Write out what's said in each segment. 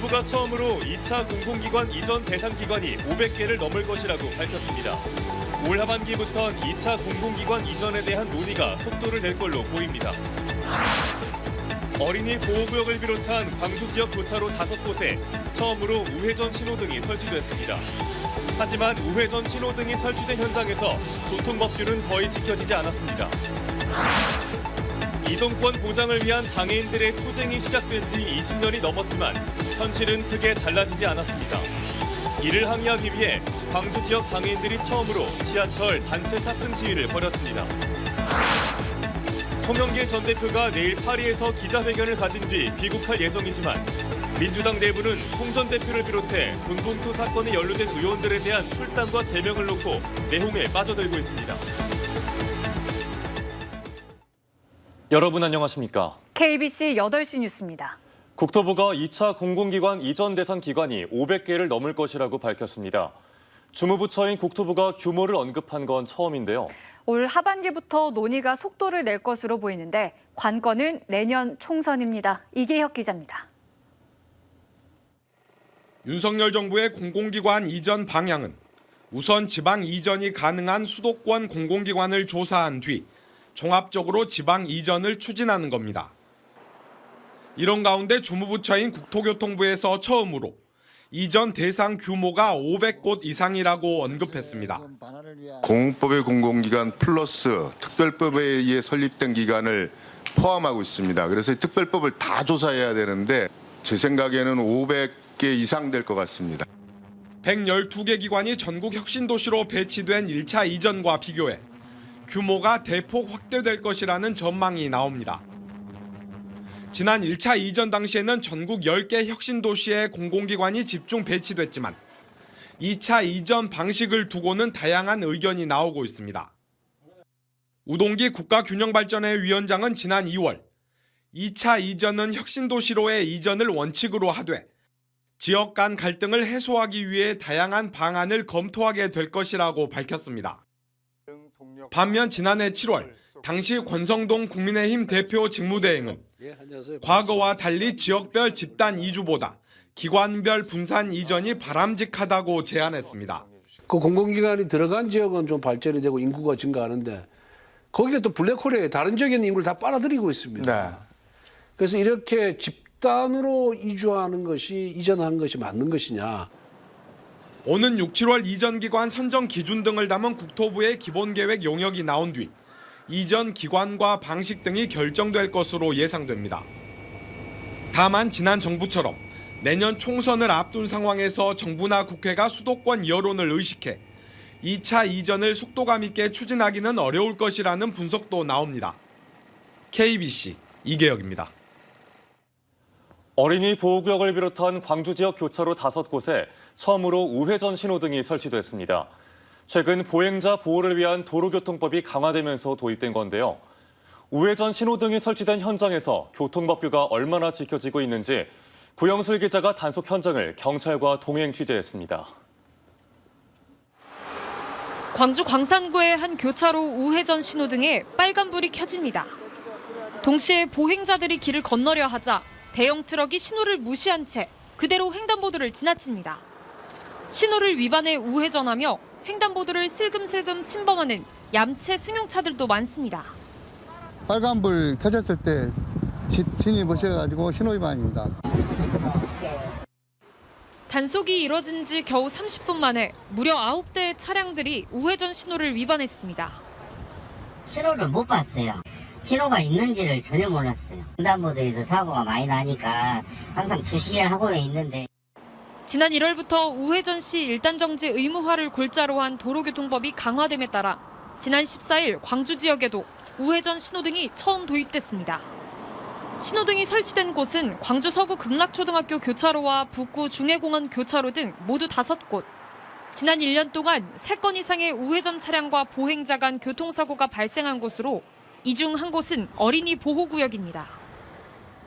국토부가 처음으로 2차 공공기관 이전 대상 기관이 500개를 넘을 것이라고 밝혔습니다. 올 하반기부턴 2차 공공기관 이전에 대한 논의가 속도를 낼 걸로 보입니다. 어린이 보호구역을 비롯한 광주 지역 교차로 5곳에 처음으로 우회전 신호등이 설치됐습니다. 하지만 우회전 신호등이 설치된 현장에서 교통법규는 거의 지켜지지 않았습니다. 이동권 보장을 위한 장애인들의 투쟁이 시작된 지 20년이 넘었지만 현실은 크게 달라지지 않았습니다. 이를 항의하기 위해 광주 지역 장애인들이 처음으로 지하철 단체 탑승 시위를 벌였습니다. 송영길 전 대표가 내일 파리에서 기자회견을 가진 뒤 귀국할 예정이지만 민주당 내부는 송 전 대표를 비롯해 돈봉투 사건에 연루된 의원들에 대한 출당과 제명을 놓고 내홍에 빠져들고 있습니다. 여러분 안녕하십니까? KBC 8시 뉴스입니다. 국토부가 2차 공공기관 이전 대상 기관이 500개를 넘을 것이라고 밝혔습니다. 주무부처인 국토부가 규모를 언급한 건 처음인데요. 올 하반기부터 논의가 속도를 낼 것으로 보이는데 관건은 내년 총선입니다. 이계혁 기자입니다. 윤석열 정부의 공공기관 이전 방향은 우선 지방 이전이 가능한 수도권 공공기관을 조사한 뒤 종합적으로 지방 이전을 추진하는 겁니다. 이런 가운데 주무부처인 국토교통부에서 처음으로 이전 대상 규모가 500곳 이상이라고 언급했습니다. 공공법의 공공기관 플러스 특별법에 의해 설립된 기관을 포함하고 있습니다. 그래서 특별법을 다 조사해야 되는데 제 생각에는 500개 이상 될 것 같습니다. 112개 기관이 전국 혁신도시로 배치된 1차 이전과 비교해 규모가 대폭 확대될 것이라는 전망이 나옵니다. 지난 1차 이전 당시에는 전국 10개 혁신도시에 공공기관이 집중 배치됐지만 2차 이전 방식을 두고는 다양한 의견이 나오고 있습니다. 우동기 국가균형발전회 위원장은 지난 2월 2차 이전은 혁신도시로의 이전을 원칙으로 하되 지역 간 갈등을 해소하기 위해 다양한 방안을 검토하게 될 것이라고 밝혔습니다. 반면 지난해 7월 당시 권성동 국민의힘 대표 직무대행은 과거와 달리 지역별 집단 이주보다 기관별 분산 이전이 바람직하다고 제안했습니다. 그 공공기관이 들어간 지역은 좀 발전이 되고 인구가 증가하는데 거기가 또 블랙홀이에요. 다른 지역에 있는 인구를 다 빨아들이고 있습니다. 네. 그래서 이렇게 집단으로 이주하는 것이 이전하는 것이 맞는 것이냐. 오는 6, 7월 이전 기관 선정 기준 등을 담은 국토부의 기본계획 용역이 나온 뒤 이전 기관과 방식 등이 결정될 것으로 예상됩니다. 다만 지난 정부처럼 내년 총선을 앞둔 상황에서 정부나 국회가 수도권 여론을 의식해 2차 이전을 속도감 있게 추진하기는 어려울 것이라는 분석도 나옵니다. KBC 이계혁입니다. 어린이 보호구역을 비롯한 광주 지역 교차로 5곳에 처음으로 우회전 신호등이 설치됐습니다. 최근 보행자 보호를 위한 도로교통법이 강화되면서 도입된 건데요. 우회전 신호등이 설치된 현장에서 교통법규가 얼마나 지켜지고 있는지 구영슬 기자가 단속 현장을 경찰과 동행 취재했습니다. 광주 광산구의 한 교차로 우회전 신호등에 빨간불이 켜집니다. 동시에 보행자들이 길을 건너려 하자 대형 트럭이 신호를 무시한 채 그대로 횡단보도를 지나칩니다. 신호를 위반해 우회전하며 횡단보도를 슬금슬금 침범하는 얌체 승용차들도 많습니다. 빨간불 켜졌을 때 진입하셔가지고 신호위반입니다. 단속이 이뤄진 지 겨우 30분 만에 무려 9대의 차량들이 우회전 신호를 위반했습니다. 신호를 못 봤어요. 신호가 있는지를 전혀 몰랐어요. 횡단보도에서 사고가 많이 나니까 항상 주시를 하고 있는데 지난 1월부터 우회전 시 일단 정지 의무화를 골자로 한 도로교통법이 강화됨에 따라 지난 14일 광주 지역에도 우회전 신호등이 처음 도입됐습니다. 신호등이 설치된 곳은 광주 서구 극락초등학교 교차로와 북구 중해공원 교차로 등 모두 5곳. 지난 1년 동안 3건 이상의 우회전 차량과 보행자 간 교통사고가 발생한 곳으로 이 중 한 곳은 어린이 보호구역입니다.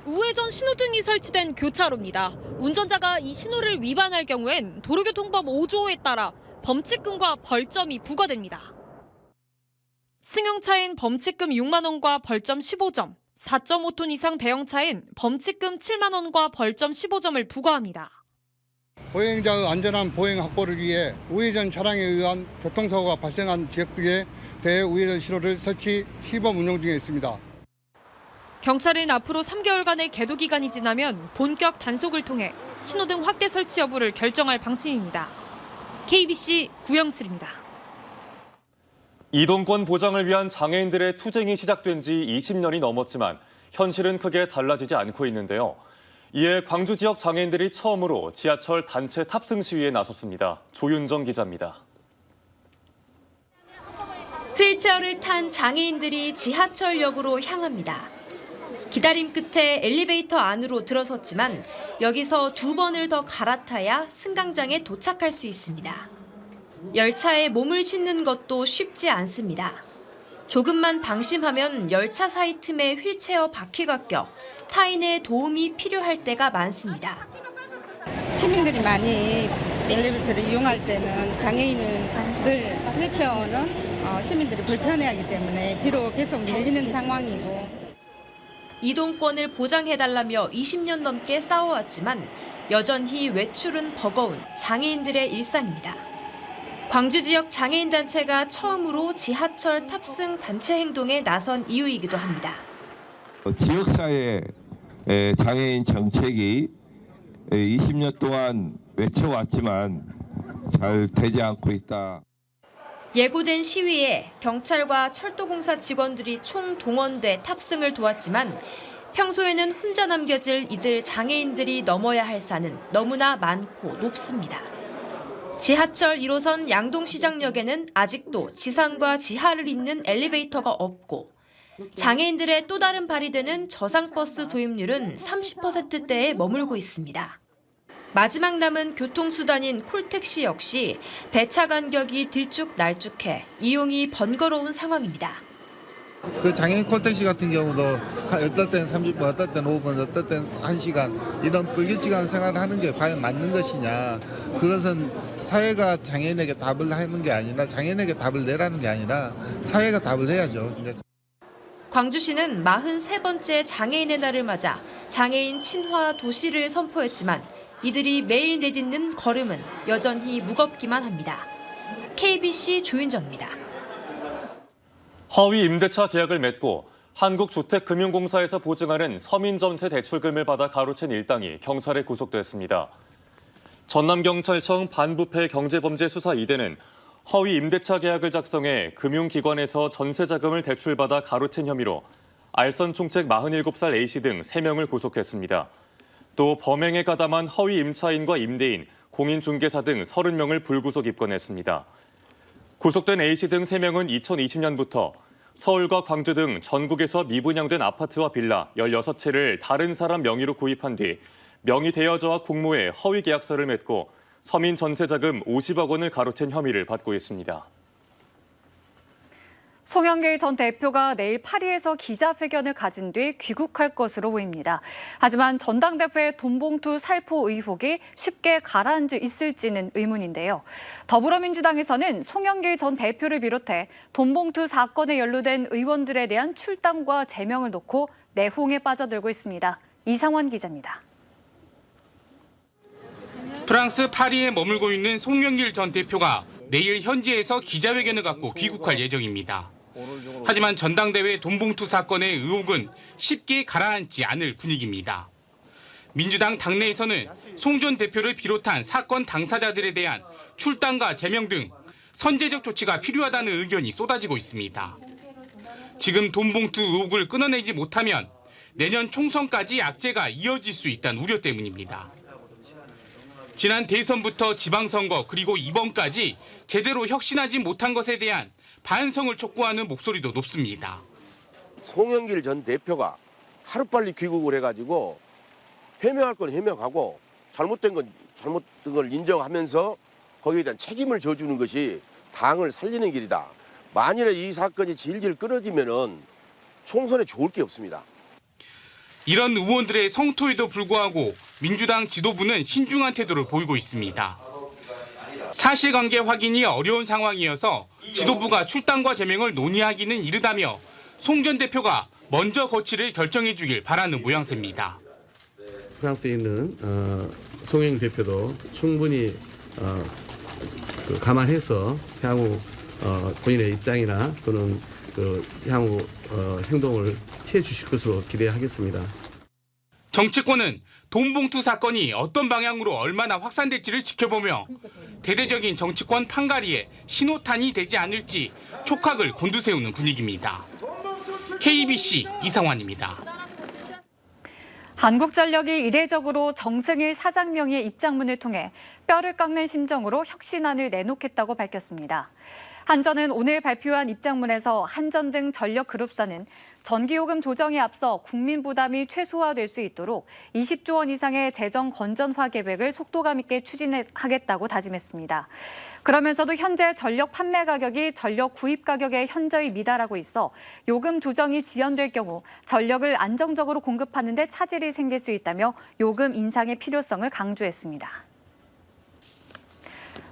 우회전 신호등이 설치된 교차로입니다. 운전자가 이 신호를 위반할 경우엔 도로교통법 5조에 따라 범칙금과 벌점이 부과됩니다. 승용차엔 범칙금 6만 원과 벌점 15점, 4.5톤 이상 대형차엔 범칙금 7만 원과 벌점 15점을 부과합니다. 보행자의 안전한 보행 확보를 위해 우회전 차량에 의한 교통사고가 발생한 지역 등에 대해 우회전 신호를 설치, 시범 운영 중에 있습니다. 경찰은 앞으로 3개월간의 계도 기간이 지나면 본격 단속을 통해 신호등 확대 설치 여부를 결정할 방침입니다. KBC 구영슬입니다. 이동권 보장을 위한 장애인들의 투쟁이 시작된 지 20년이 넘었지만 현실은 크게 달라지지 않고 있는데요. 이에 광주 지역 장애인들이 처음으로 지하철 단체 탑승 시위에 나섰습니다. 조윤정 기자입니다. 휠체어를 탄 장애인들이 지하철역으로 향합니다. 기다림 끝에 엘리베이터 안으로 들어섰지만 여기서 2번을 더 갈아타야 승강장에 도착할 수 있습니다. 열차에 몸을 싣는 것도 쉽지 않습니다. 조금만 방심하면 열차 사이 틈에 휠체어 바퀴가 껴 타인의 도움이 필요할 때가 많습니다. 시민들이 많이 엘리베이터를 이용할 때는 장애인들 휠체어는 시민들이 불편해하기 때문에 뒤로 계속 밀리는 상황이고. 이동권을 보장해달라며 20년 넘게 싸워왔지만 여전히 외출은 버거운 장애인들의 일상입니다. 광주 지역 장애인 단체가 처음으로 지하철 탑승 단체 행동에 나선 이유이기도 합니다. 지역사회 장애인 정책이 20년 동안 외쳐왔지만 잘 되지 않고 있다. 예고된 시위에 경찰과 철도공사 직원들이 총동원돼 탑승을 도왔지만 평소에는 혼자 남겨질 이들 장애인들이 넘어야 할 산은 너무나 많고 높습니다. 지하철 1호선 양동시장역에는 아직도 지상과 지하를 잇는 엘리베이터가 없고 장애인들의 또 다른 발이 되는 저상버스 도입률은 30%대에 머물고 있습니다. 마지막 남은 교통수단인 콜택시 역시 배차 간격이 들쭉날쭉해 이용이 번거로운 상황입니다. 그 장애인 콜택시 같은 경우도 어떨 때는 30분, 어떨 때는 5분, 어떨 때는 1시간 이런 불규칙한 생활을 하는 게 과연 맞는 것이냐. 그것은 사회가 장애인에게 답을 하는 게 아니라 장애인에게 답을 내라는 게 아니라 사회가 답을 해야죠. 광주시는 43번째 장애인의 날을 맞아 장애인 친화 도시를 선포했지만 이들이 매일 내딛는 걸음은 여전히 무겁기만 합니다. KBC 조윤정입니다. 허위 임대차 계약을 맺고 한국주택금융공사에서 보증하는 서민전세 대출금을 받아 가로챈 일당이 경찰에 구속됐습니다. 전남경찰청 반부패 경제범죄수사 2대는 허위 임대차 계약을 작성해 금융기관에서 전세자금을 대출받아 가로챈 혐의로 알선 총책 47살 A씨 등 3명을 구속했습니다. 또 범행에 가담한 허위 임차인과 임대인, 공인중개사 등 30명을 불구속 입건했습니다. 구속된 A씨 등 3명은 2020년부터 서울과 광주 등 전국에서 미분양된 아파트와 빌라 16채를 다른 사람 명의로 구입한 뒤 명의 대여자와 공모해 허위 계약서를 맺고 서민 전세자금 50억 원을 가로챈 혐의를 받고 있습니다. 송영길 전 대표가 내일 파리에서 기자회견을 가진 뒤 귀국할 것으로 보입니다. 하지만 전당대회 돈봉투 살포 의혹이 쉽게 가라앉아 있을지는 의문인데요. 더불어민주당에서는 송영길 전 대표를 비롯해 돈봉투 사건에 연루된 의원들에 대한 출당과 제명을 놓고 내홍에 빠져들고 있습니다. 이상원 기자입니다. 프랑스 파리에 머물고 있는 송영길 전 대표가 내일 현지에서 기자회견을 갖고 귀국할 예정입니다. 하지만 전당대회 돈봉투 사건의 의혹은 쉽게 가라앉지 않을 분위기입니다. 민주당 당내에서는 송 전 대표를 비롯한 사건 당사자들에 대한 출당과 제명 등 선제적 조치가 필요하다는 의견이 쏟아지고 있습니다. 지금 돈봉투 의혹을 끊어내지 못하면 내년 총선까지 악재가 이어질 수 있다는 우려 때문입니다. 지난 대선부터 지방선거 그리고 이번까지 제대로 혁신하지 못한 것에 대한 반성을 촉구하는 목소리도 높습니다. 송영길 전 대표가 하루빨리 귀국을 해가지고 해명할 건 해명하고 잘못된 걸 인정하면서 거기에 대한 책임을 져주는 것이 당을 살리는 길이다. 만일에 이 사건이 질질 끊어지면은 총선에 좋을 게 없습니다. 이런 의원들의 성토에도 불구하고 민주당 지도부는 신중한 태도를 보이고 있습니다. 사실관계 확인이 어려운 상황이어서 지도부가 출당과 제명을 논의하기는 이르다며 송 전 대표가 먼저 거취를 결정해 주길 바라는 모양새입니다. 프랑스에 있는 송영 대표도 충분히 감안해서 향후 본인의 입장이나 또는 향후 행동을 취해 주실 것으로 기대하겠습니다. 정치권은 돈봉투 사건이 어떤 방향으로 얼마나 확산될지를 지켜보며 대대적인 정치권 판가리에 신호탄이 되지 않을지 촉각을 곤두세우는 분위기입니다. KBC 이상환입니다. 한국전력이 이례적으로 정승일 사장명의의 입장문을 통해 뼈를 깎는 심정으로 혁신안을 내놓겠다고 밝혔습니다. 한전은 오늘 발표한 입장문에서 한전 등 전력 그룹사는 전기요금 조정에 앞서 국민 부담이 최소화될 수 있도록 20조 원 이상의 재정 건전화 계획을 속도감 있게 추진하겠다고 다짐했습니다. 그러면서도 현재 전력 판매 가격이 전력 구입 가격에 현저히 미달하고 있어 요금 조정이 지연될 경우 전력을 안정적으로 공급하는 데 차질이 생길 수 있다며 요금 인상의 필요성을 강조했습니다.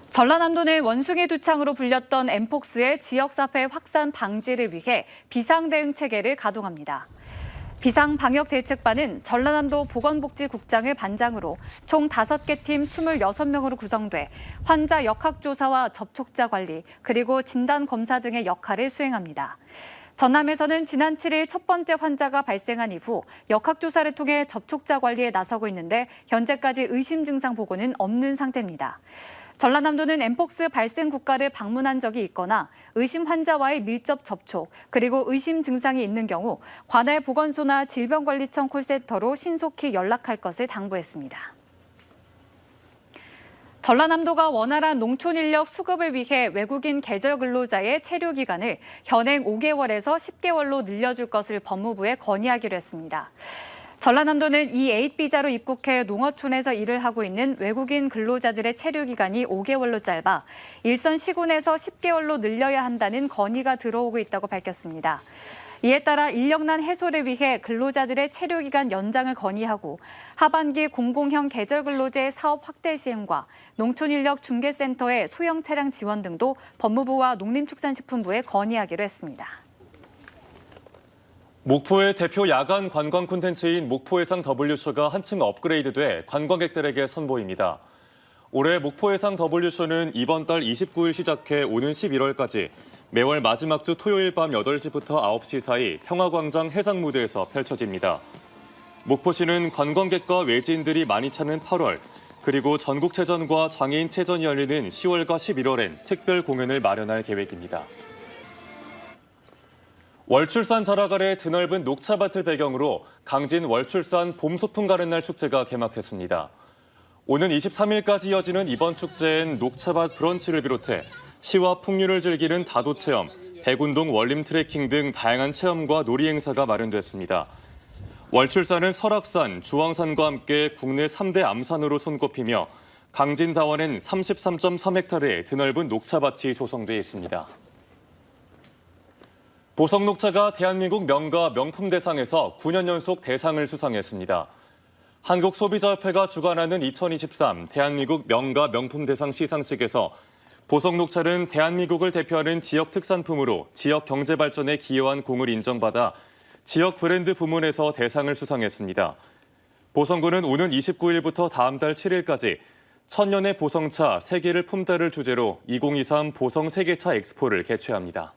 전라남도는 원숭이 두창으로 불렸던 엠폭스의 지역사회 확산 방지를 위해 비상대응 체계를 가동합니다. 비상방역대책반은 전라남도 보건복지국장을 반장으로 총 5개 팀 26명으로 구성돼 환자 역학조사와 접촉자 관리, 그리고 진단검사 등의 역할을 수행합니다. 전남에서는 지난 7일 첫 번째 환자가 발생한 이후 역학조사를 통해 접촉자 관리에 나서고 있는데 현재까지 의심 증상 보고는 없는 상태입니다. 전라남도는 엠폭스 발생 국가를 방문한 적이 있거나 의심 환자와의 밀접 접촉, 그리고 의심 증상이 있는 경우 관할 보건소나 질병관리청 콜센터로 신속히 연락할 것을 당부했습니다. 전라남도가 원활한 농촌 인력 수급을 위해 외국인 계절 근로자의 체류 기간을 현행 5개월에서 10개월로 늘려줄 것을 법무부에 건의하기로 했습니다. 전라남도는 E8 비자로 입국해 농어촌에서 일을 하고 있는 외국인 근로자들의 체류 기간이 5개월로 짧아 일선 시군에서 10개월로 늘려야 한다는 건의가 들어오고 있다고 밝혔습니다. 이에 따라 인력난 해소를 위해 근로자들의 체류 기간 연장을 건의하고 하반기 공공형 계절 근로제 사업 확대 시행과 농촌 인력 중개센터의 소형 차량 지원 등도 법무부와 농림축산식품부에 건의하기로 했습니다. 목포의 대표 야간 관광 콘텐츠인 목포해상 W쇼가 한층 업그레이드돼 관광객들에게 선보입니다. 올해 목포해상 W쇼는 이번 달 29일 시작해 오는 11월까지 매월 마지막 주 토요일 밤 8시부터 9시 사이 평화광장 해상무대에서 펼쳐집니다. 목포시는 관광객과 외지인들이 많이 찾는 8월, 그리고 전국체전과 장애인체전이 열리는 10월과 11월엔 특별 공연을 마련할 계획입니다. 월출산 자락 아래 드넓은 녹차밭을 배경으로 강진 월출산 봄 소풍 가는 날 축제가 개막했습니다. 오는 23일까지 이어지는 이번 축제엔 녹차밭 브런치를 비롯해 시와 풍류를 즐기는 다도 체험, 백운동 원림 트레킹 등 다양한 체험과 놀이 행사가 마련됐습니다. 월출산은 설악산, 주황산과 함께 국내 3대 암산으로 손꼽히며 강진 다원엔 33.3헥타르의 드넓은 녹차밭이 조성돼 있습니다. 보성녹차가 대한민국 명가 명품대상에서 9년 연속 대상을 수상했습니다. 한국소비자협회가 주관하는 2023 대한민국 명가 명품대상 시상식에서 보성녹차는 대한민국을 대표하는 지역 특산품으로 지역 경제 발전에 기여한 공을 인정받아 지역 브랜드 부문에서 대상을 수상했습니다. 보성군은 오는 29일부터 다음 달 7일까지 천년의 보성차 세계를 품다를 주제로 2023 보성 세계차 엑스포를 개최합니다.